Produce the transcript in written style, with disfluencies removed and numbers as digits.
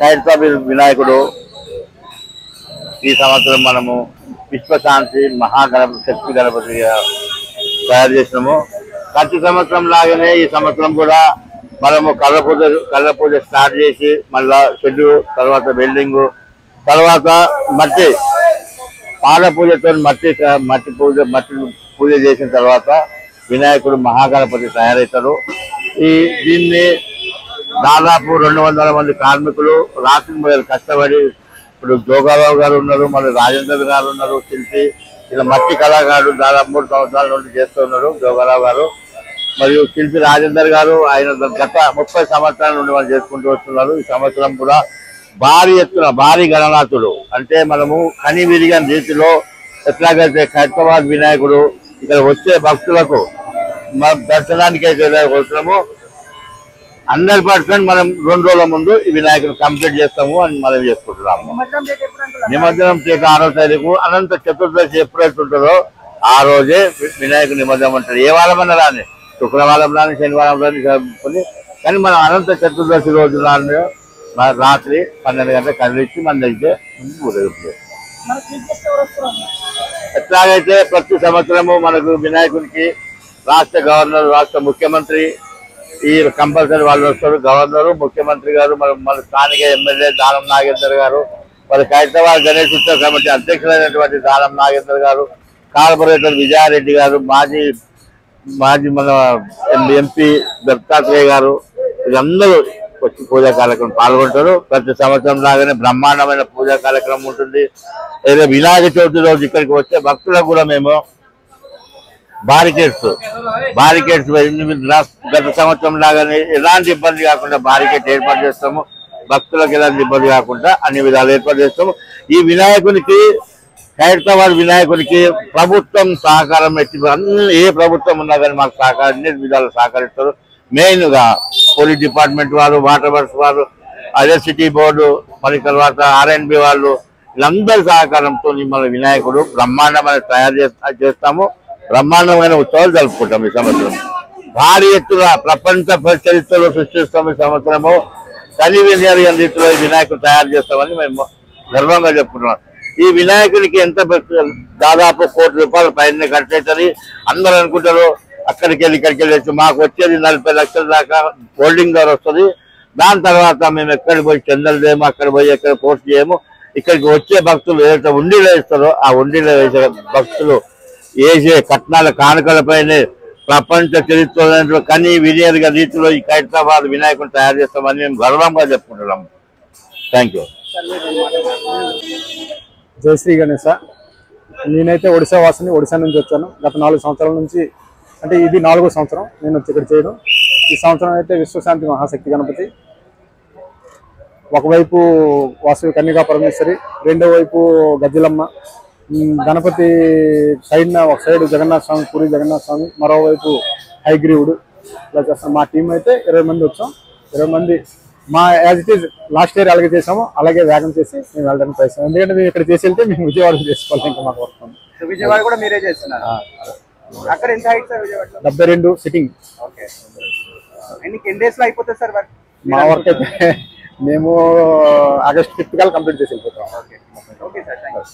ఖైరతాబాద్ వినాయకుడు ఈ సంవత్సరం మనము విశ్వశాంతి మహాగణపతి శక్తి గణపతిగా తయారు చేసినాము. ప్రతి సంవత్సరం లాగానే ఈ సంవత్సరం కూడా మనము కళ్ళ పూజ స్టార్ట్ చేసి మళ్ళా షెడ్డు తర్వాత బిల్డింగ్ తర్వాత మట్టి పాల పూజతో మట్టి పూజ చేసిన తర్వాత వినాయకుడు మహాగణపతి తయారవుతారు. దీన్ని దాదాపు 200 మంది కార్మికులు రాత్రి మొదలు కష్టపడి ఇప్పుడు జోగారావు గారు ఉన్నారు, మళ్ళీ రాజేందర్ గారు ఉన్నారు, శిల్పి ఇలా మట్టి కళాకారుడు దాదాపు 3 సంవత్సరాల నుండి చేస్తున్నారు జోగారావు గారు. మరియు శిల్పి రాజేందర్ గారు ఆయన గత 30 సంవత్సరాల నుండి వాళ్ళు చేసుకుంటూ వస్తున్నారు. ఈ సంవత్సరం కూడా భారీ ఎత్తున భారీ గణనాథుడు అంటే మనము కని విరిగని రీతిలో ఎట్లాగైతే ఖైరతాబాద్ వినాయకుడు ఇక్కడ వచ్చే భక్తులకు దర్శనానికి అయితే వస్తున్నాము 100% మనం 2 రోజుల ముందు ఈ వినాయకుడు కంప్లీట్ చేస్తాము అని మనం చేసుకుంటున్నాము. నిమజ్జనం చేత 6వ తారీఖు అనంత చతుర్దశి ఎప్పుడైతే ఉంటుందో ఆ రోజే వినాయకుడు నిమజ్జనం అంటారు. ఏ వారమన్నా రాని, శుక్రవారం రాని, శనివారం రాని కానీ మనం అనంత చతుర్దశి రోజు రాత్రి 12 గంటలకు కదిలిచ్చి మన దగ్గర ఊరేగుతుంది. ఎట్లాగైతే ప్రతి సంవత్సరము మనకు వినాయకుడికి రాష్ట్ర గవర్నర్, రాష్ట్ర ముఖ్యమంత్రి ఈ కంపల్సరీ వాళ్ళు వస్తారు. గవర్నరు, ముఖ్యమంత్రి గారు, మన స్థానిక ఎమ్మెల్యే దానం నాగేందర్ గారు, మరి ఖైరతాబాద్ గణేష్ ఉత్సవ కమిటీ అధ్యక్షులైనటువంటి దానం నాగేందర్ గారు, కార్పొరేటర్ విజయారెడ్డి గారు, మాజీ మన ఎంపీ దత్తాత్రేయ గారు, వీళ్ళందరూ వచ్చి పూజా కార్యక్రమం పాల్గొంటారు. ప్రతి సంవత్సరం లాగానే బ్రహ్మాండమైన పూజా కార్యక్రమం ఉంటుంది. ఏదో వినాయక చవితి రోజు ఇక్కడికి వచ్చే భక్తులకు కూడా మేము బారికేడ్స్ గత సంవత్సరం లాగానే ఎలాంటి ఇబ్బంది కాకుండా బారికేడ్ ఏర్పాటు చేస్తాము. భక్తులకు ఎలాంటి ఇబ్బంది కాకుండా అన్ని విధాలు ఏర్పాటు చేస్తాము. ఈ వినాయకునికి ఖైరతాబాద్ వినాయకునికి ప్రభుత్వం సహకారం ఏ ప్రభుత్వం ఉన్నా కానీ మాకు సహకారం అన్ని విధాలు సహకరిస్తారు. మెయిన్గా పోలీస్ డిపార్ట్మెంట్ వాళ్ళు, వాటర్ వర్క్స్ వాళ్ళు, ఎలక్ట్రిసిటీ బోర్డు, మరి తర్వాత R&B వాళ్ళు, వీళ్ళందరి సహకారంతో మన వినాయకుడు బ్రహ్మాండమైన తయారు చేస్తాము. బ్రహ్మాండమైన ఉత్సవాలు జరుపుకుంటాం. ఈ సంవత్సరం భారీ ఎత్తున ప్రపంచ చరిత్రలో సృష్టిస్తాం. ఈ సంవత్సరము కనివిని రీతిలో ఈ వినాయకుడు తయారు చేస్తామని మేము గర్వంగా చెప్పుకుంటున్నాం. ఈ వినాయకుడికి ఎంత దాదాపు ₹1 కోటి పైన ఖర్చవుతుంది. అందరూ అనుకుంటారు అక్కడికి వెళ్ళి ఇక్కడికి వెళ్ళి మాకు వచ్చేది 40 లక్షల దాకా హోల్డింగ్ ద్వారా వస్తుంది. దాని తర్వాత మేము ఎక్కడికి పోయి చందలు చేయము, అక్కడ పోయి ఎక్కడ పోస్ట్ చేయము. ఇక్కడికి వచ్చే భక్తులు ఏదైతే ఉండిలో వేస్తారో ఆ ఉండిలో వేసే భక్తులు వేసే కట్నాల కానుకలపైనే ప్రపంచ చరిత్ర కని వినియోగ రీతిలో ఈ ఖైరతాబాద్ వినాయకుడు తయారు చేస్తామని మేము గర్వంగా చెప్పుకుంటున్నాము. Thank you. జై శ్రీ గణేశ. నేనైతే ఒడిశా వాసిని, ఒడిశా నుంచి వచ్చాను. గత 4 సంవత్సరాల నుంచి, అంటే ఇది 4వ సంవత్సరం నేను వచ్చి ఇక్కడ చేయడం. ఈ సంవత్సరం అయితే విశ్వశాంతి మహాశక్తి గణపతి, ఒకవైపు వాసవి కన్యకా పరమేశ్వరి, రెండో వైపు గజ్జలమ్మ గణపతి సైడ్న ఒక సైడ్ జగన్నాథ స్వామి, పూరి జగన్నాథ స్వామి, మరోవైపు హైగ్రీవుడు. ఇలా చేస్తాం. మా టీం అయితే 20 మంది వచ్చాం. 20 మంది మా as it is lost year అలాగే చేసాము, అలాగే వేగం చేసి మేము వెళ్ళడానికి ప్రయత్నం. ఎందుకంటే మేము ఇక్కడ చేసి వెళ్తే మేము విజయవాడలో చేసుకోవాలి. ఇంకా మాకు వస్తుంది. విజయవాడ కూడా మీరే చేస్తున్నారు. అక్కడ ఎంత హైట్ సార్ విజయవాడలో? 72 సిట్టింగ్. ఓకే. ఎన్ని డేస్ లో అయిపోతుంది సార్ వర్క్? మా వర్క్ అయితే మేము ఆగస్ట్ 5th కల్లా కంప్లీట్ చేసి వెళ్ళిపోతాం. Okay sir, thank you.